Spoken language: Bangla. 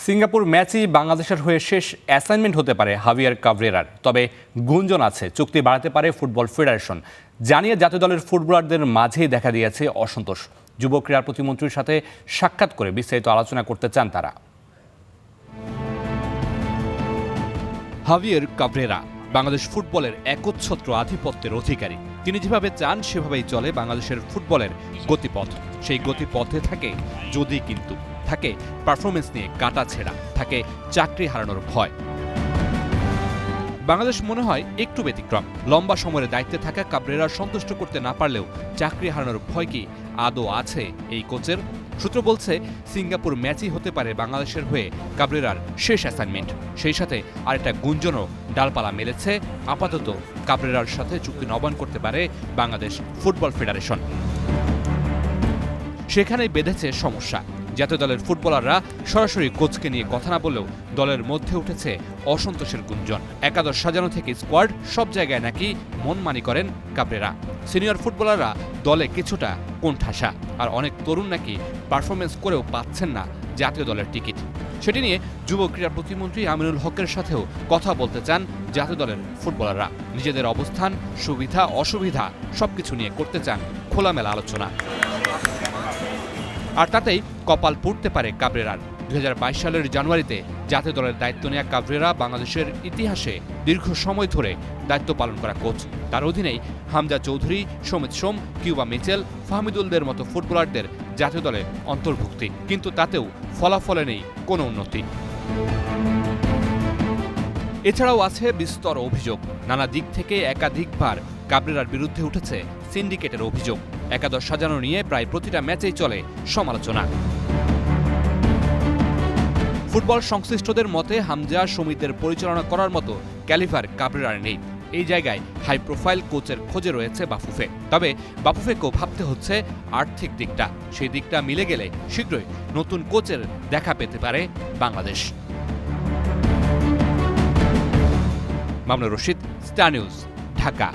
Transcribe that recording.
সিঙ্গাপুর ম্যাচই বাংলাদেশের হয়ে শেষ অ্যাসাইনমেন্ট হতে পারে হাভিয়ার কাবরেরার। তবে গুঞ্জন আছে চুক্তি বাড়াতে পারে ফুটবল ফেডারেশন। জানিয়ে জাতীয় দলের ফুটবলারদের মাঝেই দেখা দিয়েছে অসন্তোষ। যুব ক্রীড়া প্রতিমন্ত্রীর সাথে সাক্ষাৎ করে বিস্তারিত আলোচনা করতে চান তারা। হাভিয়ার কাবরেরা বাংলাদেশ ফুটবলের একচ্ছত্র আধিপত্যের অধিকারী। তিনি যেভাবে চান সেভাবেই চলে বাংলাদেশের ফুটবলের গতিপথ। সেই গতিপথে থাকে যদি কিন্তু, থাকে পারফরমেন্স নিয়ে কাটা ছেঁড়া, থাকে চাকরি হারানোর ভয়। বাংলাদেশ মনে হয় একটু ব্যতিক্রম। লম্বা সময়ের দায়িত্বে থাকা কাবরেরা সন্তুষ্ট করতে না পারলেও চাকরি হারানোর ভয় কি আদৌ আছে এই কোচের? সূত্র বলছে সিঙ্গাপুর ম্যাচই হতে পারে বাংলাদেশের হয়ে কাবরেরার শেষ অ্যাসাইনমেন্ট। সেই সাথে আরেকটা গুঞ্জনও ডালপালা মেলেছে। আপাতত কাবরেরার সাথে চুক্তি নবায়ন করতে পারে বাংলাদেশ ফুটবল ফেডারেশন। সেখানেই বেঁধেছে সমস্যা। জাতীয় দলের ফুটবলাররা সরাসরি কোচকে নিয়ে কথা না বললেও দলের মধ্যে উঠেছে অসন্তোষের গুঞ্জন। একাদশ সাজানো থেকে স্কোয়াড সব জায়গায় নাকি মনমানি করেন কাবরেরা। সিনিয়র ফুটবলাররা দলে কিছুটা কোণঠাসা, আর অনেক তরুণ নাকি পারফরমেন্স করেও পাচ্ছেন না জাতীয় দলের টিকিট। সেটি নিয়ে যুব ক্রীড়া প্রতিমন্ত্রী আমিনুল হকের সাথেও কথা বলতে চান জাতীয় দলের ফুটবলাররা। নিজেদের অবস্থান, সুবিধা অসুবিধা সবকিছু নিয়ে করতে চান খোলামেলা আলোচনা। আর তাতেই কপাল পুড়তে পারে কাবরেরার। 2022 সালের জানুয়ারিতে জাতীয় দলের দায়িত্ব নেওয়া কাবরেরা বাংলাদেশের ইতিহাসে দীর্ঘ সময় ধরে দায়িত্ব পালন করা কোচ। তার অধীনেই হামজা চৌধুরী, সমিত সোম, কিউবা মিচেল, ফাহমিদুলদের মতো ফুটবলারদের জাতীয় দলে অন্তর্ভুক্তি। কিন্তু তাতেও ফলাফলে নেই কোনো উন্নতি। এছাড়াও আছে বিস্তর অভিযোগ। নানা দিক থেকে একাধিকবার কাবরেরার বিরুদ্ধে উঠেছে সিন্ডিকেটের অভিযোগ। একাদশ সাজানো নিয়ে প্রায় প্রতিটা ম্যাচেই চলে সমালোচনা। ফুটবল সংশ্লিষ্টদের মতে হামজা সমিতির পরিচালনা করার মতো ক্যালিভার কাবরেরার নেই। এই জায়গায় হাই প্রোফাইল কোচের খোঁজে রয়েছে বাফুফে। তবে বাফুফেকেও ভাবতে হচ্ছে আর্থিক দিকটা। সেই দিকটা মিলে গেলে শীঘ্রই নতুন কোচের দেখা পেতে পারে বাংলাদেশ। Mamunur Rashid, Star News, Dhaka.